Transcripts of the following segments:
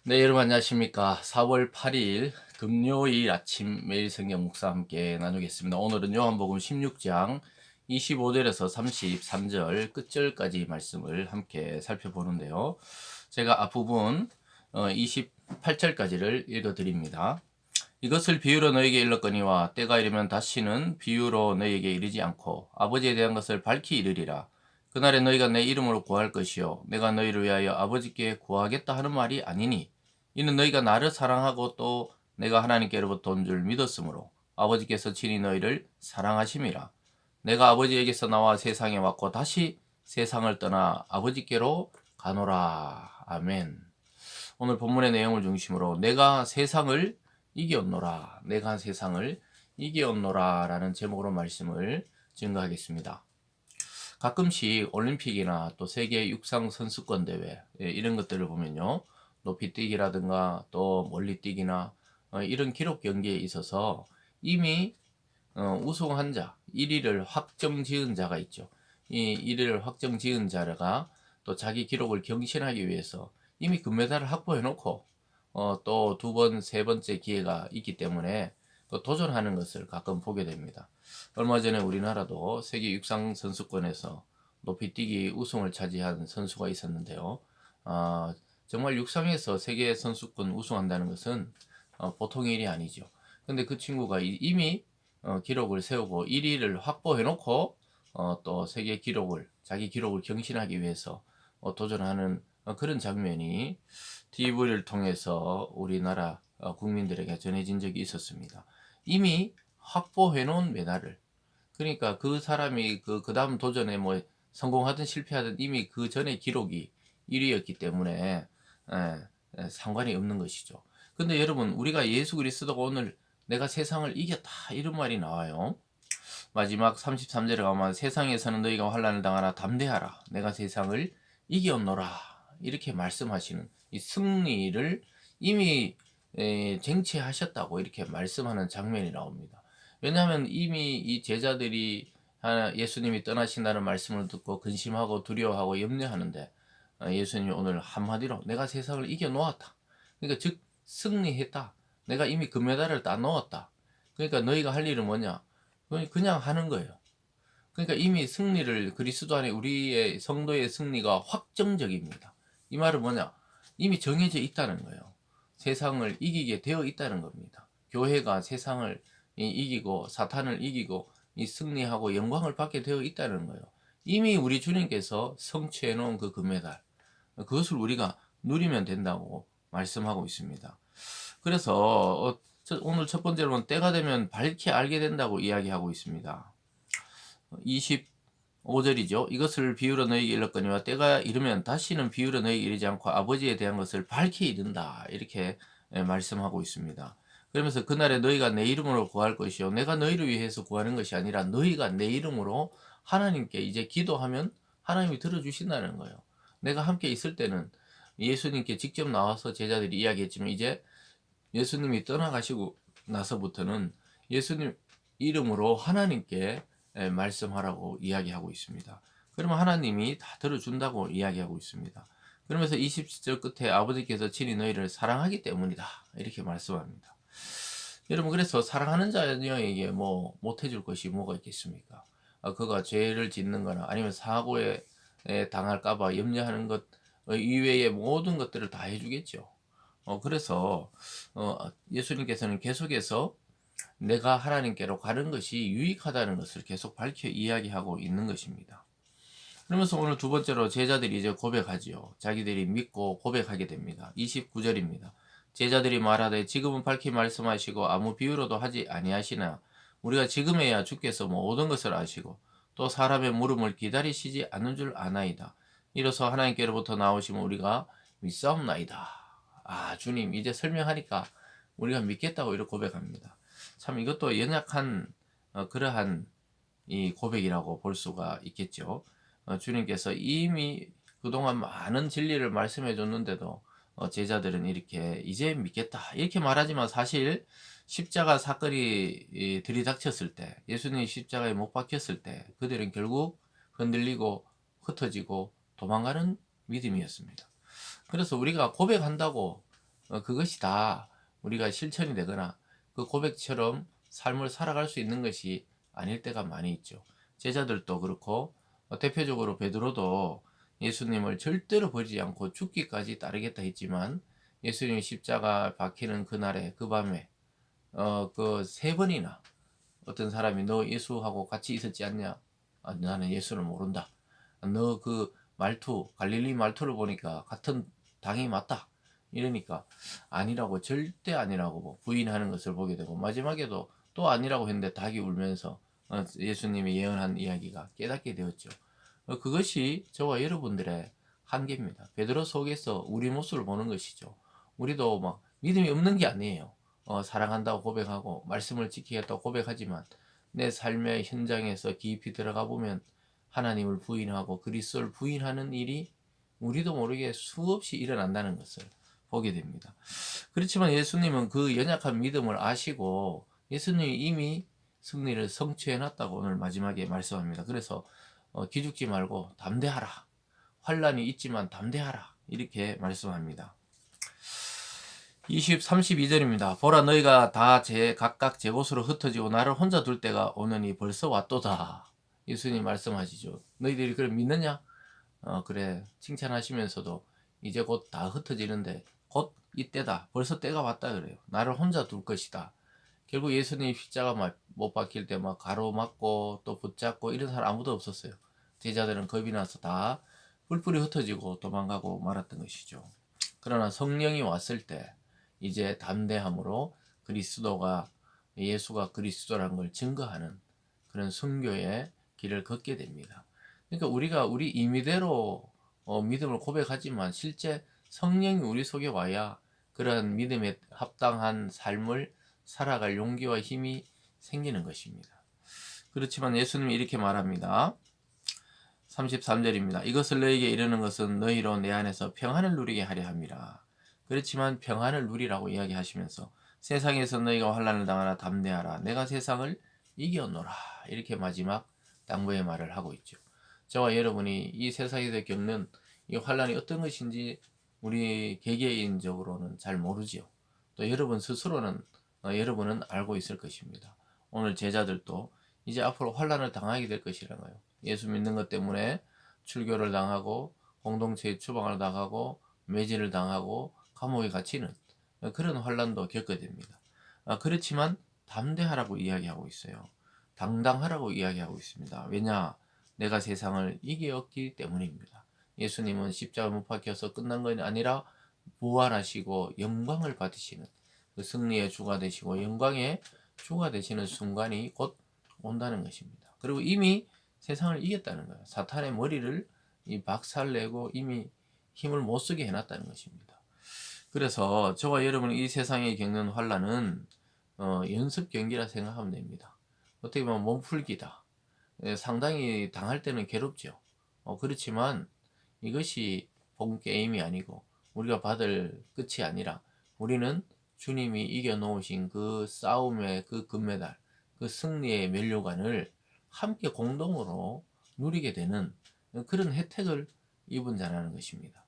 네, 여러분 안녕하십니까. 4월 8일 금요일 아침 매일 성경 묵상 함께 나누겠습니다. 오늘은 요한복음 16장 25절에서 33절 끝절까지 말씀을 함께 살펴보는데요. 제가 앞부분 28절까지를 읽어드립니다. 이것을 비유로 너에게 일렀거니와 때가 이르면 다시는 비유로 너에게 이르지 않고 아버지에 대한 것을 밝히 이르리라. 그날에 너희가 내 이름으로 구할 것이요 내가 너희를 위하여 아버지께 구하겠다 하는 말이 아니니 이는 너희가 나를 사랑하고 또 내가 하나님께로부터 온 줄 믿었으므로 아버지께서 친히 너희를 사랑하심이라. 내가 아버지에게서 나와 세상에 왔고 다시 세상을 떠나 아버지께로 가노라. 아멘. 오늘 본문의 내용을 중심으로 내가 세상을 이겼노라, 내가 세상을 이겼노라 라는 제목으로 말씀을 증거하겠습니다. 가끔씩 올림픽이나 또 세계 육상 선수권 대회 이런 것들을 보면요, 높이뛰기라든가 또 멀리뛰기나 이런 기록 경기에 있어서 이미 우승한 자, 1위를 확정 지은 자가 있죠. 이 1위를 확정 지은 자가 또 자기 기록을 경신하기 위해서 이미 금메달을 확보해 놓고 또 두 번, 세 번째 기회가 있기 때문에 또 도전하는 것을 가끔 보게 됩니다. 얼마 전에 우리나라도 세계 육상 선수권에서 높이뛰기 우승을 차지한 선수가 있었는데요. 아, 정말 육상에서 세계 선수권 우승한다는 것은 보통 일이 아니죠. 근데 그 친구가 이미 기록을 세우고 1위를 확보해 놓고 또 세계 기록을 자기 기록을 경신하기 위해서 도전하는 그런 장면이 TV를 통해서 우리나라 국민들에게 전해진 적이 있었습니다. 이미 확보해 놓은 메달을, 그러니까 그 사람이 그 다음 도전에 뭐 성공하든 실패하든 이미 그 전에 기록이 1위였기 때문에 상관이 없는 것이죠. 근데 여러분, 우리가 예수 그리스도가 오늘 내가 세상을 이겼다 이런 말이 나와요. 마지막 33절에 가면 세상에서는 너희가 환난을 당하나 담대하라 내가 세상을 이겼노라 이렇게 말씀하시는 이 승리를 이미 쟁취하셨다고 이렇게 말씀하는 장면이 나옵니다. 왜냐하면 이미 이 제자들이 예수님이 떠나신다는 말씀을 듣고 근심하고 두려워하고 염려하는데 예수님이 오늘 한마디로 내가 세상을 이겨놓았다. 그러니까 즉 승리했다. 내가 이미 금메달을 따놓았다. 그러니까 너희가 할 일은 뭐냐? 그냥 하는 거예요. 그러니까 이미 승리를 그리스도 안에 우리의 성도의 승리가 확정적입니다. 이 말은 뭐냐? 이미 정해져 있다는 거예요. 세상을 이기게 되어 있다는 겁니다. 교회가 세상을 이기고 사탄을 이기고 이 승리하고 영광을 받게 되어 있다는 거예요. 이미 우리 주님께서 성취해 놓은 그 금메달, 그것을 우리가 누리면 된다고 말씀하고 있습니다. 그래서 오늘 첫 번째로는 때가 되면 밝히 알게 된다고 이야기하고 있습니다. 25절이죠. 이것을 비유로 너희에게 일렀거니와 때가 이르면 다시는 비유로 너희에게 이르지 않고 아버지에 대한 것을 밝히 이른다. 이렇게 말씀하고 있습니다. 그러면서 그날에 너희가 내 이름으로 구할 것이요 내가 너희를 위해서 구하는 것이 아니라 너희가 내 이름으로 하나님께 이제 기도하면 하나님이 들어주신다는 거예요. 내가 함께 있을 때는 예수님께 직접 나와서 제자들이 이야기했지만 이제 예수님이 떠나가시고 나서부터는 예수님 이름으로 하나님께 말씀하라고 이야기하고 있습니다. 그러면 하나님이 다 들어준다고 이야기하고 있습니다. 그러면서 20절 끝에 아버지께서 친히 너희를 사랑하기 때문이다 이렇게 말씀합니다. 여러분, 그래서 사랑하는 자녀에게 뭐 못해줄 것이 뭐가 있겠습니까? 그가 죄를 짓는 거나 아니면 사고에 당할까봐 염려하는 것 이외의 모든 것들을 다 해주겠죠. 그래서 예수님께서는 계속해서 내가 하나님께로 가는 것이 유익하다는 것을 계속 밝혀 이야기하고 있는 것입니다. 그러면서 오늘 두 번째로 제자들이 이제 고백하지요. 자기들이 믿고 고백하게 됩니다. 29절입니다. 제자들이 말하되 지금은 밝히 말씀하시고 아무 비유로도 하지 아니하시나 우리가 지금에야 주께서 모든 것을 아시고 또 사람의 물음을 기다리시지 않는 줄 아나이다. 이로써 하나님께로부터 나오시면 우리가 믿사옵나이다. 주님 이제 설명하니까 우리가 믿겠다고 이렇게 고백합니다. 참 이것도 연약한 그러한 이 고백이라고 볼 수가 있겠죠. 주님께서 이미 그동안 많은 진리를 말씀해 줬는데도 제자들은 이렇게 이제 믿겠다 이렇게 말하지만 사실 십자가 사건이 들이닥쳤을 때 예수님이 십자가에 못 박혔을 때 그들은 결국 흔들리고 흩어지고 도망가는 믿음이었습니다. 그래서 우리가 고백한다고 그것이 다 우리가 실천이 되거나 그 고백처럼 삶을 살아갈 수 있는 것이 아닐 때가 많이 있죠. 제자들도 그렇고 대표적으로 베드로도 예수님을 절대로 버리지 않고 죽기까지 따르겠다 했지만 예수님이 십자가 박히는 그날에 그 밤에 그 세 번이나 어떤 사람이 너 예수하고 같이 있었지 않냐? 아, 나는 예수를 모른다. 너 그 말투 갈릴리 말투를 보니까 같은 당이 맞다. 이러니까 아니라고 절대 아니라고 뭐 부인하는 것을 보게 되고 마지막에도 또 아니라고 했는데 닭이 울면서 예수님이 예언한 이야기가 깨닫게 되었죠. 그것이 저와 여러분들의 한계입니다. 베드로 속에서 우리 모습을 보는 것이죠. 우리도 막 믿음이 없는 게 아니에요. 사랑한다고 고백하고 말씀을 지키겠다고 고백하지만 내 삶의 현장에서 깊이 들어가 보면 하나님을 부인하고 그리스도를 부인하는 일이 우리도 모르게 수없이 일어난다는 것을 보게 됩니다. 그렇지만 예수님은 그 연약한 믿음을 아시고 예수님이 이미 승리를 성취해 놨다고 오늘 마지막에 말씀합니다. 그래서 기죽지 말고 담대하라. 환란이 있지만 담대하라. 이렇게 말씀합니다. 32절입니다. 보라 너희가 다 각각 제 곳으로 흩어지고 나를 혼자 둘 때가 오느니 벌써 왔도다. 예수님 말씀하시죠. 너희들이 그걸 믿느냐? 그래 칭찬하시면서도 이제 곧 다 흩어지는데 곧 이때다. 벌써 때가 왔다 그래요. 나를 혼자 둘 것이다. 결국 예수님이 십자가 못 박힐 때 막 가로막고 또 붙잡고 이런 사람 아무도 없었어요. 제자들은 겁이 나서 다 뿔뿔이 흩어지고 도망가고 말았던 것이죠. 그러나 성령이 왔을 때 이제 담대함으로 그리스도가 예수가 그리스도라는 걸 증거하는 그런 선교의 길을 걷게 됩니다. 그러니까 우리가 우리 임의대로 믿음을 고백하지만 실제 성령이 우리 속에 와야 그런 믿음에 합당한 삶을 살아갈 용기와 힘이 생기는 것입니다. 그렇지만 예수님이 이렇게 말합니다. 33절입니다. 이것을 너에게 이르는 것은 너희로 내 안에서 평안을 누리게 하려 함이라. 그렇지만 평안을 누리라고 이야기하시면서 세상에서 너희가 환난을 당하나 담대하라. 내가 세상을 이겨노라. 이렇게 마지막 당부의 말을 하고 있죠. 저와 여러분이 이 세상에서 겪는 이 환난이 어떤 것인지 우리 개개인적으로는 잘 모르지요. 또 여러분 스스로는 여러분은 알고 있을 것입니다. 오늘 제자들도 이제 앞으로 환난을 당하게 될 것이라는 거예요. 예수 믿는 것 때문에 출교를 당하고 공동체에 추방을 당하고 매질을 당하고 감옥에 갇히는 그런 환난도 겪게 됩니다. 그렇지만 담대하라고 이야기하고 있어요. 당당하라고 이야기하고 있습니다. 왜냐? 내가 세상을 이겼기 때문입니다. 예수님은 십자가 못 박혀서 끝난 건 아니라 부활하시고 영광을 받으시는 그 승리의 주가 되시고 영광의 주가 되시는 순간이 곧 온다는 것입니다. 그리고 이미 세상을 이겼다는 거예요. 사탄의 머리를 박살내고 이미 힘을 못 쓰게 해놨다는 것입니다. 그래서 저와 여러분이 이 세상에 겪는 환란은 연습 경기라 생각하면 됩니다. 어떻게 보면 몸풀기다. 상당히 당할 때는 괴롭죠. 그렇지만 이것이 본 게임이 아니고 우리가 받을 끝이 아니라 우리는 주님이 이겨놓으신 그 싸움의 그 금메달, 그 승리의 면류관을 함께 공동으로 누리게 되는 그런 혜택을 입은 자라는 것입니다.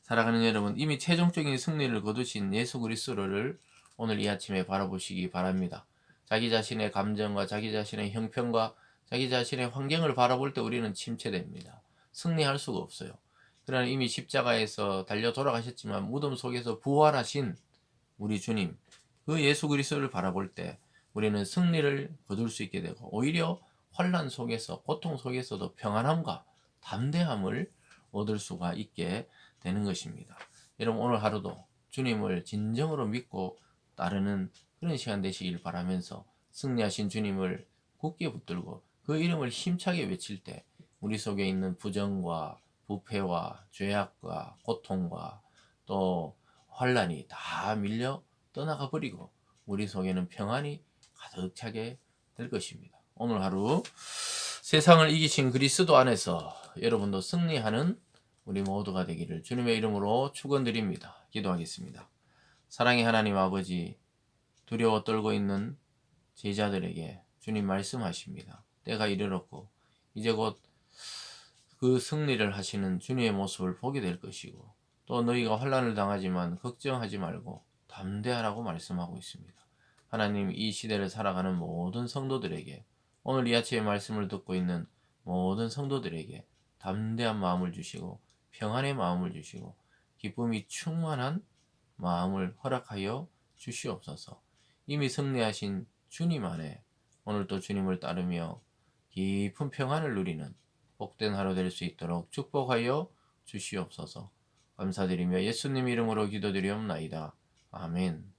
사랑하는 여러분, 이미 최종적인 승리를 거두신 예수 그리스도를 오늘 이 아침에 바라보시기 바랍니다. 자기 자신의 감정과 자기 자신의 형편과 자기 자신의 환경을 바라볼 때 우리는 침체됩니다. 승리할 수가 없어요. 그러나 이미 십자가에서 달려 돌아가셨지만 무덤 속에서 부활하신 우리 주님, 그 예수 그리스도를 바라볼 때 우리는 승리를 거둘 수 있게 되고 오히려 환난 속에서 고통 속에서도 평안함과 담대함을 얻을 수가 있게 되는 것입니다. 여러분 오늘 하루도 주님을 진정으로 믿고 따르는 그런 시간 되시길 바라면서 승리하신 주님을 굳게 붙들고 그 이름을 힘차게 외칠 때 우리 속에 있는 부정과 부패와 죄악과 고통과 또 환란이 다 밀려 떠나가 버리고 우리 속에는 평안이 가득 차게 될 것입니다. 오늘 하루 세상을 이기신 그리스도 안에서 여러분도 승리하는 우리 모두가 되기를 주님의 이름으로 축원드립니다. 기도하겠습니다. 사랑의 하나님 아버지, 두려워 떨고 있는 제자들에게 주님 말씀하십니다. 때가 이르렀고 이제 곧 그 승리를 하시는 주님의 모습을 보게 될 것이고 또 너희가 환난을 당하지만 걱정하지 말고 담대하라고 말씀하고 있습니다. 하나님, 이 시대를 살아가는 모든 성도들에게, 오늘 이 아침의 말씀을 듣고 있는 모든 성도들에게 담대한 마음을 주시고 평안의 마음을 주시고 기쁨이 충만한 마음을 허락하여 주시옵소서. 이미 승리하신 주님 안에 오늘도 주님을 따르며 깊은 평안을 누리는 복된 하루 될 수 있도록 축복하여 주시옵소서. 감사드리며 예수님 이름으로 기도드리옵나이다. 아멘.